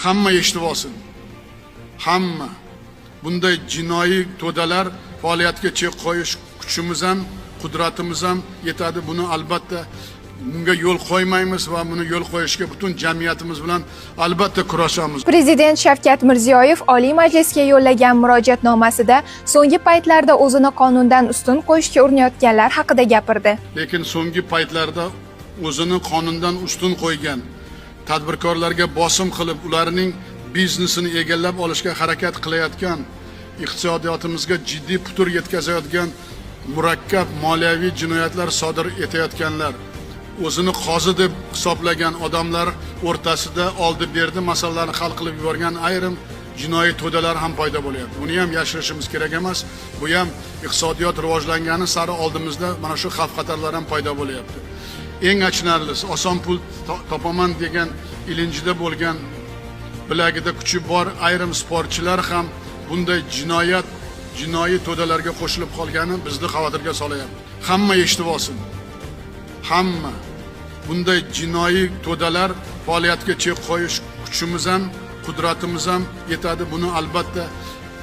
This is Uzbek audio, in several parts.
Hamma eshitib olsin. Hamma bunday jinoiy to'dalar faoliyatiga chek qo'yish kuchimiz ham, qudratimiz ham yetadi. Buni albatta bunga yo'l qo'ymaymiz va buni yo'l qo'yishga butun jamiyatimiz bilan albatta kurashamiz. Prezident Shavkat Mirziyoyev Oliy Majlisga yo'llagan murojaatnomasida so'nggi paytlarda o'zini qonundan ustun qo'yishga urinayotganlar haqida gapirdi. Lekin so'nggi paytlarda o'zini qonundan ustun qo'ygan tadbirkorlarga bosim qilib, ularning biznesini egallab olishga harakat qilayotgan, iqtisodiyotimizga jiddiy putur yetkazayotgan murakkab moliyaviy jinoyatlar sodir etayotganlar, o'zini qozi deb hisoblagan odamlar o'rtasida oldi-berdi masalalarni hal qilib yuborgan ayrim jinoiy to'dalar ham paydo bo'lyapti. Buni ham yashirishimiz kerak emas. Bu ham iqtisodiyot rivojlangani sari oldimizda mana shu xavf-xatarlar ham paydo bo'lyapti. Eng achinarlisi, oson pul topaman degan ilinjida bo'lgan, bilagida kuchi bor ayrim sportchilar ham bunday jinoiy to'dalarga qo'shilib qolgani bizni xavotirga solyapti. Hamma eshitib olsin. Hamma bunday jinoiy to'dalar faoliyatiga chek qo'yish kuchimiz ham, qudratimiz ham yetadi. Buni albatta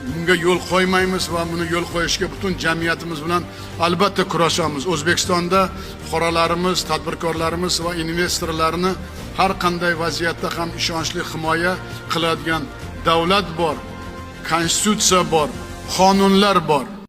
bunga yo'l qo'ymaymiz va buni yo'l qo'yishga butun jamiyatimiz bilan albatta kurashamiz. O'zbekistonda fuqarolarimiz, tadbirkorlarimiz va investorlarni har qanday vaziyatda ham ishonchli himoya qiladigan davlat bor, konstitutsiya bor, qonunlar bor.